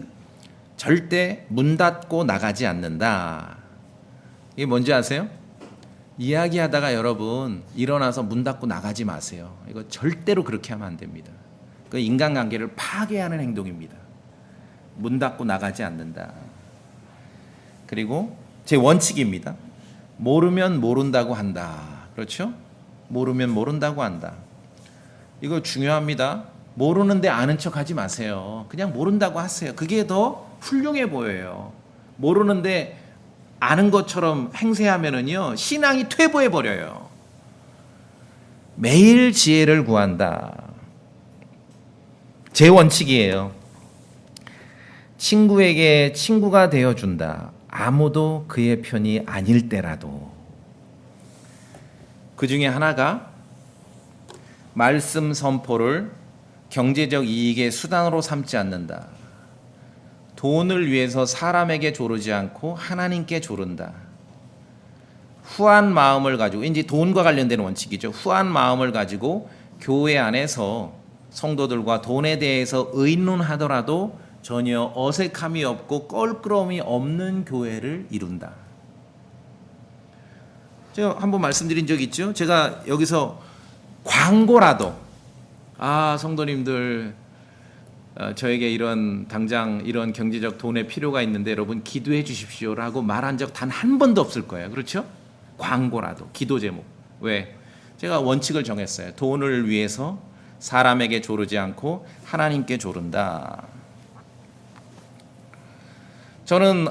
절대 문 닫고 나가지 않는다. 이게 뭔지 아세요? 이야기하다가 여러분 일어나서 문 닫고 나가지 마세요. 이거 절대로 그렇게 하면 안 됩니다. 그 인간관계를 파괴하는 행동입니다. 문 닫고 나가지 않는다. 그리고 제 원칙입니다. 모르면 모른다고 한다. 그렇죠? 모르면 모른다고 한다. 이거 중요합니다. 모르는데 아는 척 하지 마세요. 그냥 모른다고 하세요. 그게 더 훌륭해 보여요. 모르는데 아는 것처럼 행세하면은요, 신앙이 퇴보해 버려요. 매일 지혜를 구한다. 제 원칙이에요. 친구에게 친구가 되어준다. 아무도 그의 편이 아닐 때라도. 그 중에 하나가 말씀 선포를 경제적 이익의 수단으로 삼지 않는다. 돈을 위해서 사람에게 조르지 않고 하나님께 조른다. 후한 마음을 가지고, 이제 돈과 관련된 원칙이죠. 후한 마음을 가지고 교회 안에서 성도들과 돈에 대해서 의논하더라도 전혀 어색함이 없고 껄끄러움이 없는 교회를 이룬다. 제가 한번 말씀드린 적 있죠. 제가 여기서 광고라도 성도님들 저에게 당장 이런 경제적 돈의 필요가 있는데 여러분 기도해 주십시오라고 말한 적 단 한 번도 없을 거예요. 그렇죠? 광고라도 기도 제목. 왜? 제가 원칙을 정했어요. 돈을 위해서 사람에게 조르지 않고 하나님께 조른다. 저는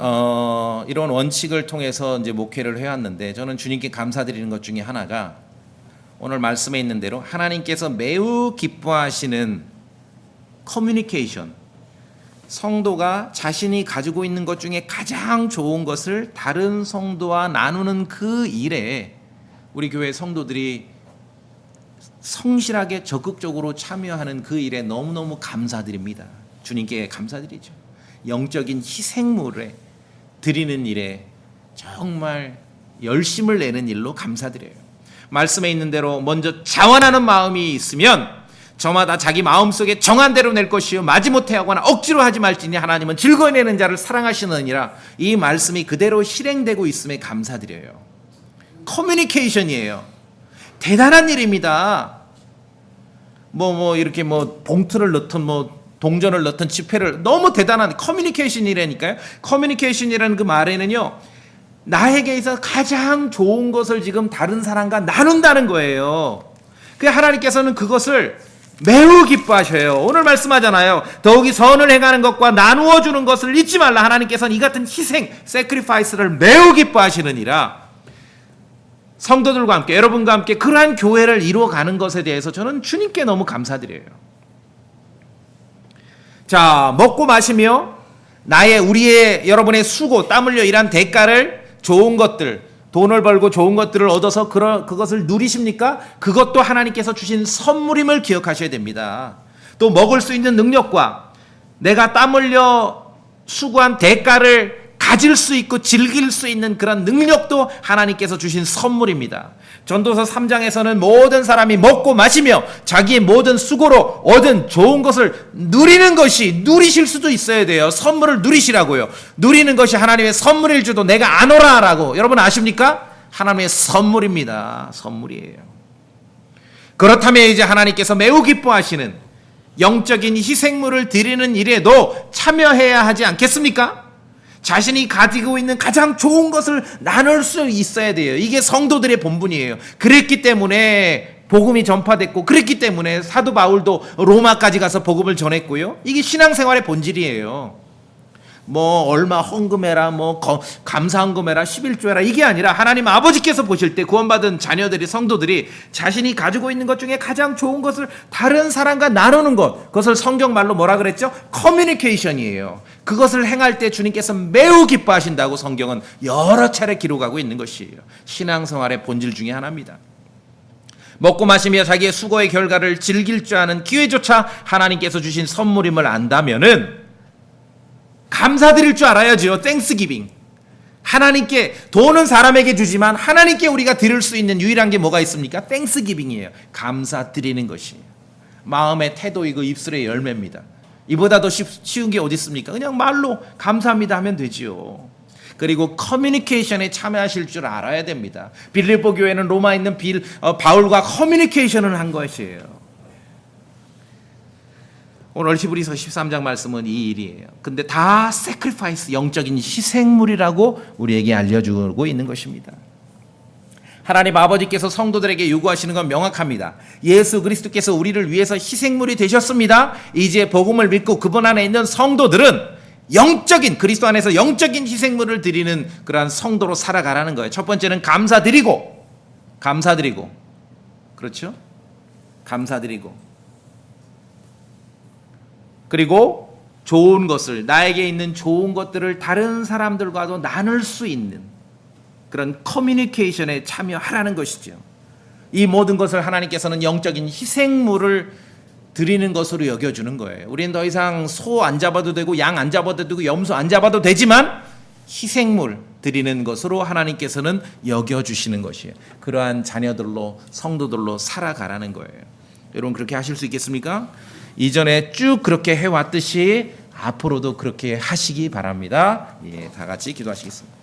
이런 원칙을 통해서 이제 목회를 해왔는데, 저는 주님께 감사드리는 것 중에 하나가 오늘 말씀에 있는 대로 하나님께서 매우 기뻐하시는 커뮤니케이션, 성도가 자신이 가지고 있는 것 중에 가장 좋은 것을 다른 성도와 나누는 그 일에 우리 교회 성도들이 성실하게 적극적으로 참여하는 그 일에 너무너무 감사드립니다. 주님께 감사드리죠. 영적인 희생물에 드리는 일에 정말 열심을 내는 일로 감사드려요. 말씀에 있는 대로 먼저 자원하는 마음이 있으면 저마다 자기 마음속에 정한 대로 낼 것이요 마지못해 하거나 억지로 하지 말지니 하나님은 즐거이 내는 자를 사랑하시느니라. 이 말씀이 그대로 실행되고 있음에 감사드려요. 커뮤니케이션이에요. 대단한 일입니다. 이렇게 봉투를 넣든 동전을 넣든 지폐를, 너무 대단한 커뮤니케이션이라니까요. 커뮤니케이션이라는 그 말에는요, 나에게 있어서 가장 좋은 것을 지금 다른 사람과 나눈다는 거예요. 그 하나님께서는 그것을 매우 기뻐하셔요. 오늘 말씀하잖아요. 더욱이 선을 행하는 것과 나누어 주는 것을 잊지 말라. 하나님께서는 이 같은 희생, sacrifice를 매우 기뻐하시느니라. 성도들과 함께, 여러분과 함께 그러한 교회를 이루어가는 것에 대해서 저는 주님께 너무 감사드려요. 자, 먹고 마시며 우리의 여러분의 수고, 땀 흘려 일한 대가를, 좋은 것들, 돈을 벌고 좋은 것들을 얻어서 그것을 누리십니까? 그것도 하나님께서 주신 선물임을 기억하셔야 됩니다. 또 먹을 수 있는 능력과 내가 땀 흘려 수고한 대가를 가질 수 있고 즐길 수 있는 그런 능력도 하나님께서 주신 선물입니다. 전도서 3장에서는 모든 사람이 먹고 마시며 자기의 모든 수고로 얻은 좋은 것을 누리실 수도 있어야 돼요. 선물을 누리시라고요. 누리는 것이 하나님의 선물일 줄도 내가 아노라라고. 여러분 아십니까? 하나님의 선물입니다. 선물이에요. 그렇다면 이제 하나님께서 매우 기뻐하시는 영적인 희생물을 드리는 일에도 참여해야 하지 않겠습니까? 자신이 가지고 있는 가장 좋은 것을 나눌 수 있어야 돼요. 이게 성도들의 본분이에요. 그랬기 때문에 복음이 전파됐고, 그랬기 때문에 사도 바울도 로마까지 가서 복음을 전했고요. 이게 신앙생활의 본질이에요. 얼마 헌금해라, 감사 헌금해라, 11조해라, 이게 아니라 하나님 아버지께서 보실 때 구원받은 자녀들이, 성도들이 자신이 가지고 있는 것 중에 가장 좋은 것을 다른 사람과 나누는 것, 그것을 성경 말로 뭐라 그랬죠? 커뮤니케이션이에요. 그것을 행할 때 주님께서 매우 기뻐하신다고 성경은 여러 차례 기록하고 있는 것이에요. 신앙생활의 본질 중에 하나입니다. 먹고 마시며 자기의 수고의 결과를 즐길 줄 아는 기회조차 하나님께서 주신 선물임을 안다면은 감사드릴 줄 알아야죠. 땡스기빙. 하나님께, 돈은 사람에게 주지만 하나님께 우리가 드릴 수 있는 유일한 게 뭐가 있습니까? 땡스기빙이에요. 감사드리는 것이에요. 마음의 태도이고 입술의 열매입니다. 이보다 더 쉬운 게 어디 있습니까? 그냥 말로 감사합니다 하면 되지요. 그리고 커뮤니케이션에 참여하실 줄 알아야 됩니다. 빌립보 교회는 로마에 있는 바울과 커뮤니케이션을 한 것이에요. 오늘 히브리서 13장 말씀은 이 일이에요. 근데 다 sacrifice, 영적인 희생물이라고 우리에게 알려주고 있는 것입니다. 하나님 아버지께서 성도들에게 요구하시는 건 명확합니다. 예수 그리스도께서 우리를 위해서 희생물이 되셨습니다. 이제 복음을 믿고 그분 안에 있는 성도들은 그리스도 안에서 영적인 희생물을 드리는 그러한 성도로 살아가라는 거예요. 첫 번째는 감사드리고, 그렇죠? 감사드리고, 그리고 좋은 것을, 나에게 있는 좋은 것들을 다른 사람들과도 나눌 수 있는 그런 커뮤니케이션에 참여하라는 것이죠. 이 모든 것을 하나님께서는 영적인 희생물을 드리는 것으로 여겨주는 거예요. 우리는 더 이상 소 안 잡아도 되고 양 안 잡아도 되고 염소 안 잡아도 되지만 희생물 드리는 것으로 하나님께서는 여겨주시는 것이에요. 그러한 자녀들로 성도들로 살아가라는 거예요. 여러분 그렇게 하실 수 있겠습니까? 이전에 쭉 그렇게 해왔듯이 앞으로도 그렇게 하시기 바랍니다. 다 같이 기도하시겠습니다.